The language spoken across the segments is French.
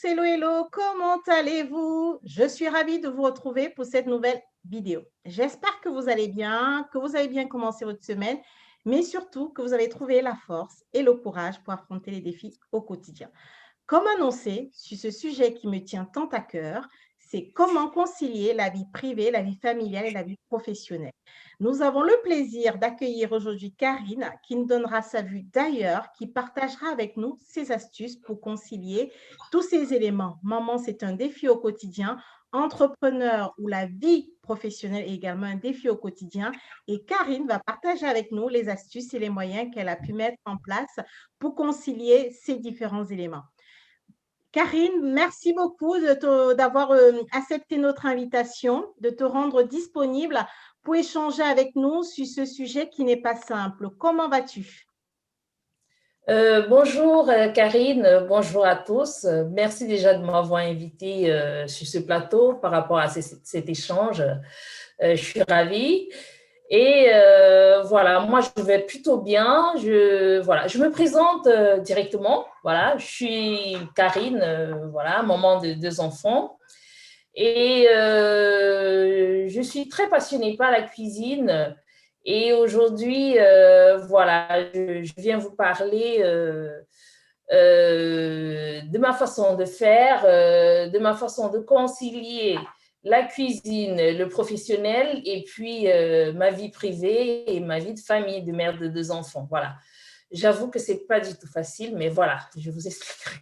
hello, hello, comment allez-vous? Je suis ravie de vous retrouver pour cette nouvelle vidéo. J'espère que vous allez bien, que vous avez bien commencé votre semaine, mais surtout que vous avez trouvé la force et le courage pour affronter les défis au quotidien. Comme annoncé, sur ce sujet qui me tient tant à cœur, c'est comment concilier la vie privée, la vie familiale et la vie professionnelle. Nous avons le plaisir d'accueillir aujourd'hui Karine qui nous donnera sa vue d'ailleurs, qui partagera avec nous ses astuces pour concilier tous ces éléments. Maman, c'est un défi au quotidien. Entrepreneur ou la vie professionnelle est également un défi au quotidien. Et Karine va partager avec nous les astuces et les moyens qu'elle a pu mettre en place pour concilier ces différents éléments. Karine, merci beaucoup d'avoir accepté notre invitation, de te rendre disponible pour échanger avec nous sur ce sujet qui n'est pas simple. Comment vas-tu? Bonjour Karine, bonjour à tous. Merci déjà de m'avoir invitée sur ce plateau par rapport à cet échange. Je suis ravie. Et voilà, moi je vais plutôt bien. Je me présente directement. Voilà, je suis Karine, voilà, maman de 2 enfants. Et je suis très passionnée par la cuisine. Et aujourd'hui, voilà, je viens vous parler de ma façon de faire, de ma façon de concilier la cuisine, le professionnel, et puis ma vie privée et ma vie de famille, de mère de 2 enfants. Voilà. J'avoue que ce n'est pas du tout facile, mais voilà, je vous expliquerai.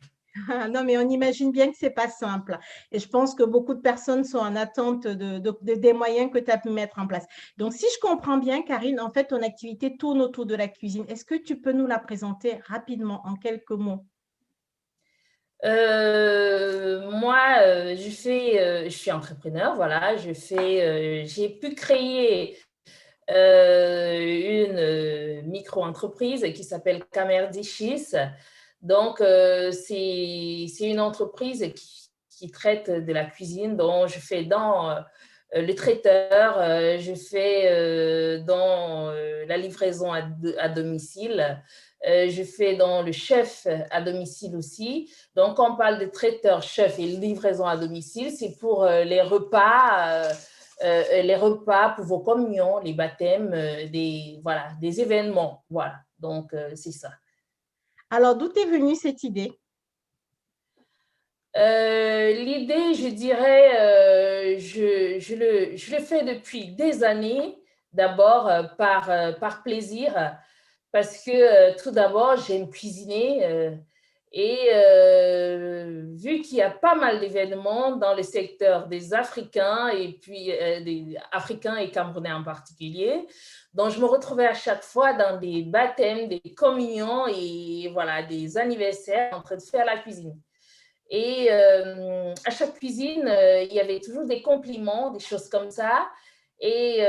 Non, mais on imagine bien que ce n'est pas simple. Et je pense que beaucoup de personnes sont en attente des moyens que tu as pu mettre en place. Donc, si je comprends bien, Karine, en fait, ton activité tourne autour de la cuisine. Est-ce que tu peux nous la présenter rapidement, en quelques mots? Moi, je suis entrepreneur, voilà, j'ai pu créer une micro-entreprise qui s'appelle Camer Dishes. Donc, c'est une entreprise qui traite de la cuisine, dont je fais dans le traiteur, je fais dans la livraison à domicile, je fais dans le chef à domicile aussi. Donc, quand on parle de traiteur, chef et livraison à domicile, c'est pour les repas pour vos communions, les baptêmes, voilà, des événements. Voilà, donc c'est ça. Alors, d'où est venue cette idée? L'idée, je dirais, je le fais depuis des années, d'abord par plaisir, parce que tout d'abord, j'aime cuisiner et vu qu'il y a pas mal d'événements dans le secteur des Africains et puis des Africains et Camerounais en particulier, donc je me retrouvais à chaque fois dans des baptêmes, des communions et voilà, des anniversaires en train de faire la cuisine. Et à chaque cuisine, il y avait toujours des compliments, des choses comme ça. Et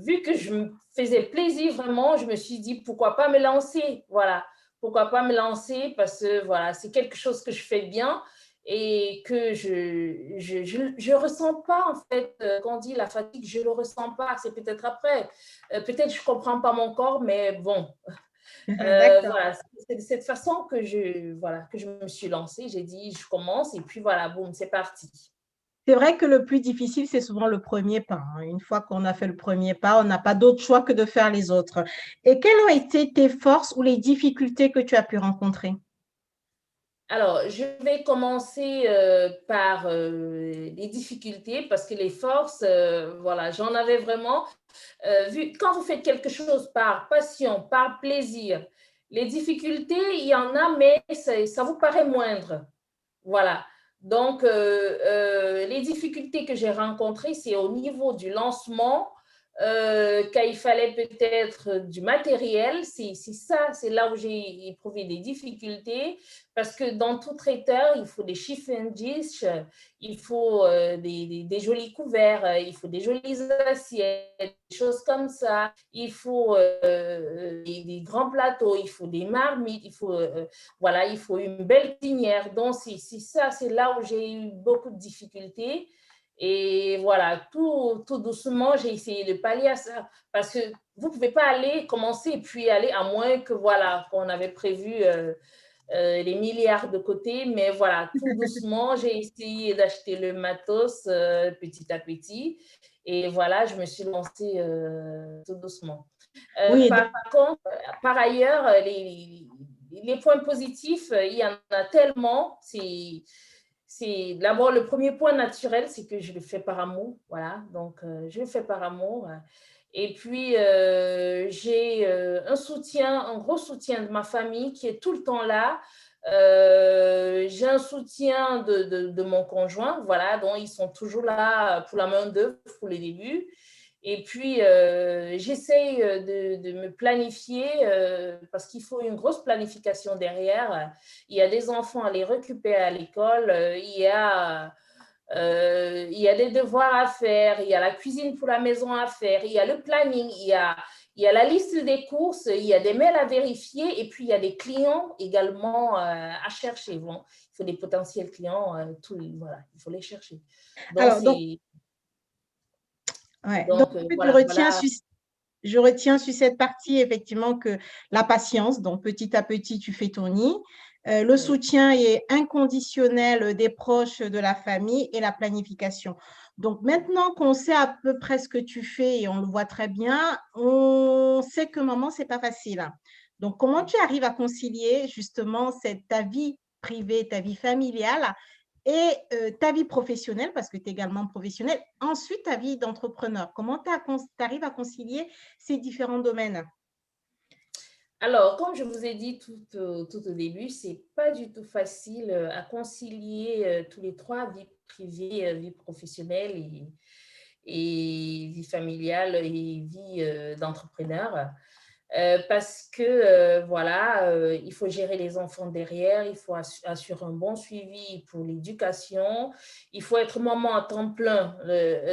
vu que je me faisais plaisir vraiment, je me suis dit pourquoi pas me lancer. Voilà, pourquoi pas me lancer parce que voilà, c'est quelque chose que je fais bien et que je ressens pas en fait, quand on dit la fatigue, je le ressens pas. C'est peut-être après, peut-être je comprends pas mon corps, mais bon, D'accord. voilà, c'est de cette façon voilà, que je me suis lancée. J'ai dit, je commence et puis voilà, boum, c'est parti. C'est vrai que le plus difficile, c'est souvent le premier pas, hein. Une fois qu'on a fait le premier pas, on n'a pas d'autre choix que de faire les autres. Et quelles ont été tes forces ou les difficultés que tu as pu rencontrer? Alors, je vais commencer par les difficultés parce que les forces, voilà, j'en avais vraiment. Quand vous faites quelque chose par passion, par plaisir, les difficultés, il y en a, mais ça vous paraît moindre. Voilà. Donc, les difficultés que j'ai rencontrées, c'est au niveau du lancement, quand il fallait peut-être du matériel. C'est ça, c'est là où j'ai éprouvé des difficultés, parce que dans tout traiteur, il faut des chiffon dish, il faut des jolis couverts, il faut des jolies assiettes, des choses comme ça. Il faut des grands plateaux, il faut des marmites, voilà, il faut une belle cuisinière. Donc, c'est ça, c'est là où j'ai eu beaucoup de difficultés. Et voilà, tout doucement, j'ai essayé de pallier à ça. Parce que vous ne pouvez pas commencer et puis aller, à moins que, voilà, qu'on avait prévu les milliards de côté, mais voilà, tout doucement, j'ai essayé d'acheter le matos petit à petit. Et voilà, je me suis lancée tout doucement. Oui, Par contre, par ailleurs, les points positifs, il y en a tellement. C'est d'abord le premier point naturel, c'est que je le fais par amour. Voilà, donc je le fais par amour. Et puis, j'ai un soutien, un gros soutien de ma famille qui est tout le temps là. J'ai un soutien de mon conjoint, voilà, donc ils sont toujours là pour la main d'œuvre pour les débuts. Et puis, j'essaye de me planifier parce qu'il faut une grosse planification derrière. Il y a des enfants à les récupérer à l'école, il y a des devoirs à faire, il y a la cuisine pour la maison à faire, il y a le planning, il y a la liste des courses, il y a des mails à vérifier et puis il y a des clients également à chercher. Bon, il faut des potentiels clients, voilà, il faut les chercher. Donc, alors, donc, en fait, voilà, voilà. je retiens sur cette partie, effectivement, que la patience, donc petit à petit, tu fais ton nid. Le Oui. soutien est inconditionnel des proches de la famille et la planification. Donc, maintenant qu'on sait à peu près ce que tu fais et on le voit très bien, on sait que maman, c'est pas facile. Donc, comment tu arrives à concilier justement ta vie privée, ta vie familiale et ta vie professionnelle, parce que tu es également professionnelle, ensuite ta vie d'entrepreneur. Comment tu arrives à concilier ces différents domaines? Alors, comme je vous ai dit tout au début, c'est pas du tout facile à concilier tous les trois, vie privée, vie professionnelle et vie familiale et vie d'entrepreneur. Parce que, voilà, il faut gérer les enfants derrière, il faut assurer un bon suivi pour l'éducation, il faut être maman à temps plein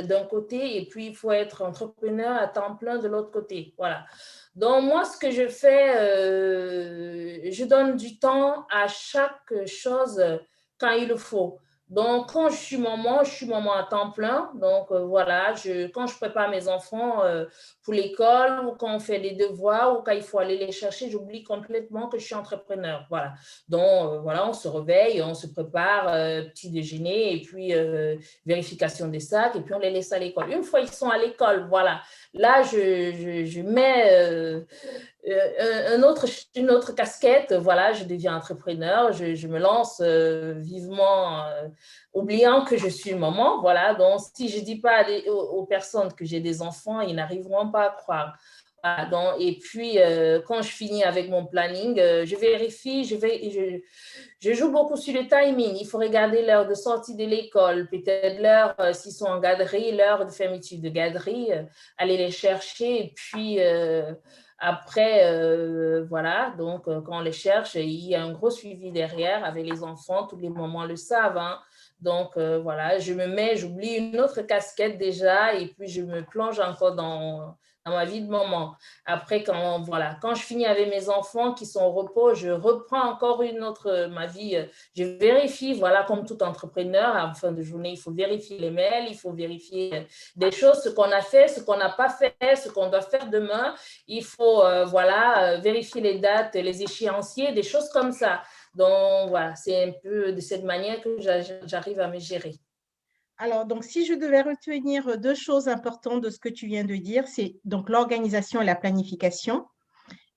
d'un côté et puis il faut être entrepreneur à temps plein de l'autre côté. Voilà. Donc, moi, ce que je fais, je donne du temps à chaque chose quand il le faut. Donc, quand je suis maman à temps plein. Donc, voilà, quand je prépare mes enfants pour l'école ou quand on fait les devoirs ou quand il faut aller les chercher, j'oublie complètement que je suis entrepreneur. Voilà. Donc, voilà, on se réveille, on se prépare, petit déjeuner et puis vérification des sacs et puis on les laisse à l'école. Une fois ils sont à l'école, voilà. Là, je mets une autre casquette, voilà, je deviens entrepreneur, je me lance vivement, oubliant que je suis maman, voilà. Donc, si je ne dis pas aux personnes que j'ai des enfants, ils n'arriveront pas à croire. Voilà, donc, et puis, quand je finis avec mon planning, je vérifie, je joue beaucoup sur le timing. Il faut regarder l'heure de sortie de l'école, peut-être l'heure, s'ils sont en garderie, l'heure de fermeture de garderie, aller les chercher. Et puis, après, voilà, donc quand on les cherche, il y a un gros suivi derrière avec les enfants. Tous les mamans le savent, hein. Donc, voilà, j'oublie une autre casquette déjà et puis je me plonge encore dans ma vie de maman. Après, quand je finis avec mes enfants qui sont au repos, je reprends encore ma vie. Je vérifie, voilà, comme tout entrepreneur, à la fin de journée, il faut vérifier les mails, il faut vérifier des choses, ce qu'on a fait, ce qu'on n'a pas fait, ce qu'on doit faire demain. Il faut, voilà, vérifier les dates, les échéanciers, des choses comme ça. Donc, voilà, c'est un peu de cette manière que j'arrive à me gérer. Alors, donc, si je devais retenir deux choses importantes de ce que tu viens de dire, c'est donc l'organisation et la planification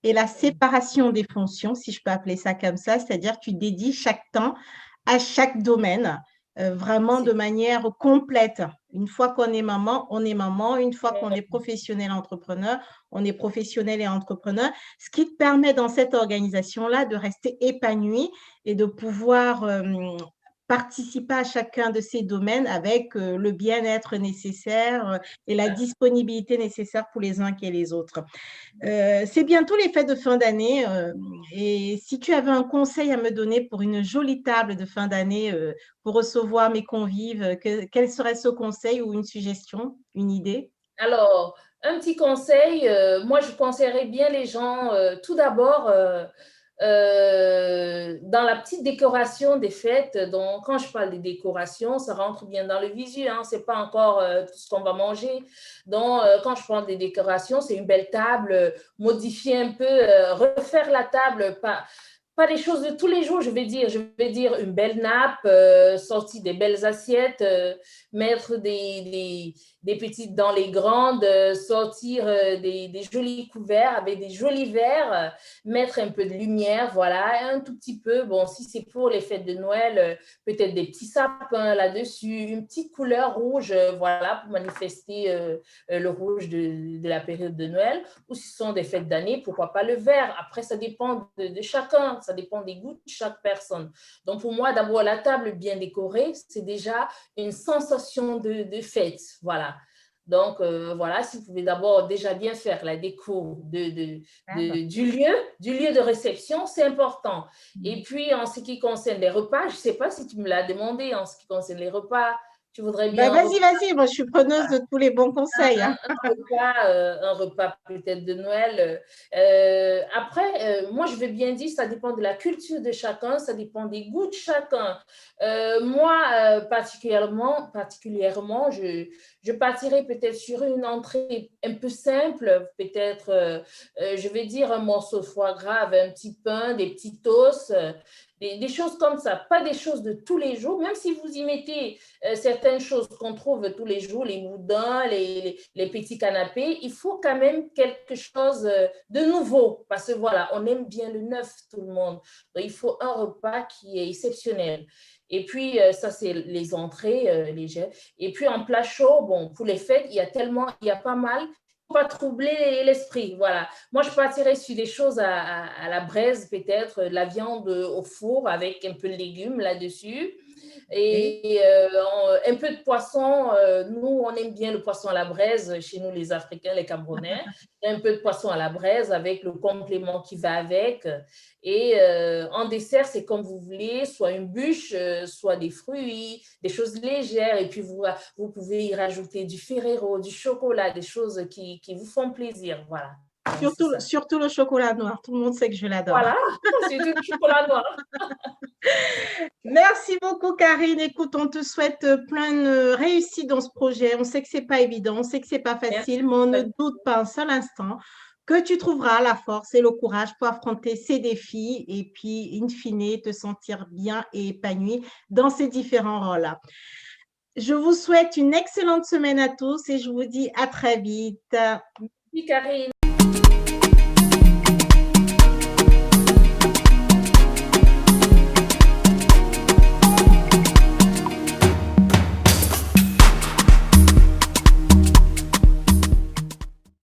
et la séparation des fonctions, si je peux appeler ça comme ça, c'est-à-dire tu dédies chaque temps à chaque domaine, vraiment de manière complète. Une fois qu'on est maman, on est maman. Une fois qu'on est professionnel entrepreneur, on est professionnel et entrepreneur. Ce qui te permet dans cette organisation-là de rester épanoui et de pouvoir participer à chacun de ces domaines avec le bien-être nécessaire et la disponibilité nécessaire pour les uns et les autres. C'est bientôt les fêtes de fin d'année et si tu avais un conseil à me donner pour une jolie table de fin d'année pour recevoir mes convives, quel serait ce conseil ou une suggestion, une idée? Alors, un petit conseil, moi je conseillerais bien les gens, tout d'abord, dans la petite décoration des fêtes. Donc, quand je parle des décorations, ça rentre bien dans le visuel, hein, ce n'est pas encore tout ce qu'on va manger. Donc, quand je parle des décorations, c'est une belle table, modifier un peu, refaire la table, pas des choses de tous les jours, je vais dire une belle nappe, sortir des belles assiettes, mettre des petites dans les grandes, sortir des jolis couverts avec des jolis verres, mettre un peu de lumière, voilà, un tout petit peu. Bon, si c'est pour les fêtes de Noël, peut-être des petits sapins là-dessus, une petite couleur rouge, voilà, pour manifester le rouge de la période de Noël. Ou si ce sont des fêtes d'année, pourquoi pas le vert. Après, ça dépend de chacun, ça dépend des goûts de chaque personne. Donc, pour moi, d'abord, la table bien décorée, c'est déjà une sensation de fête, voilà. Donc, voilà, si vous pouvez d'abord déjà bien faire la déco du lieu de réception, c'est important. Et puis, en ce qui concerne les repas, je ne sais pas si tu me l'as demandé, en ce qui concerne les repas, tu voudrais bien… Vas-y, moi je suis preneuse de tous les bons conseils. Hein. Un repas peut-être de Noël. Après, moi, je vais bien dire, ça dépend de la culture de chacun, ça dépend des goûts de chacun. Moi, particulièrement, je partirais peut-être sur une entrée un peu simple, peut-être, je vais dire un morceau de foie gras, un petit pain, des petits toasts, des choses comme ça, pas des choses de tous les jours, même si vous y mettez certaines choses qu'on trouve tous les jours, les boudins, les petits canapés, il faut quand même quelque chose de nouveau, parce que voilà, on aime bien le neuf, tout le monde. Donc, il faut un repas qui est exceptionnel. Et puis, ça, c'est les entrées légères. Et puis, en plat chaud, bon, pour les fêtes, il y a pas mal. Pas troubler l'esprit, voilà. Moi, je partirais sur des choses à la braise, peut-être, de la viande au four avec un peu de légumes là-dessus. Et un peu de poisson, nous, on aime bien le poisson à la braise, chez nous, les Africains, les Camerounais. Un peu de poisson à la braise avec le complément qui va avec. Et en dessert, c'est comme vous voulez, soit une bûche, soit des fruits, des choses légères. Et puis, vous pouvez y rajouter du Ferrero, du chocolat, des choses qui vous font plaisir. Voilà. Surtout le chocolat noir. Tout le monde sait que je l'adore. Voilà, c'est du chocolat noir. Merci beaucoup, Karine. Écoute, on te souhaite plein de réussite dans ce projet. On sait que ce n'est pas évident, on sait que ce n'est pas facile, mais on ne doute pas un seul instant que tu trouveras la force et le courage pour affronter ces défis et puis, in fine, te sentir bien et épanoui dans ces différents rôles-là. Je vous souhaite une excellente semaine à tous et je vous dis à très vite. Merci, Karine.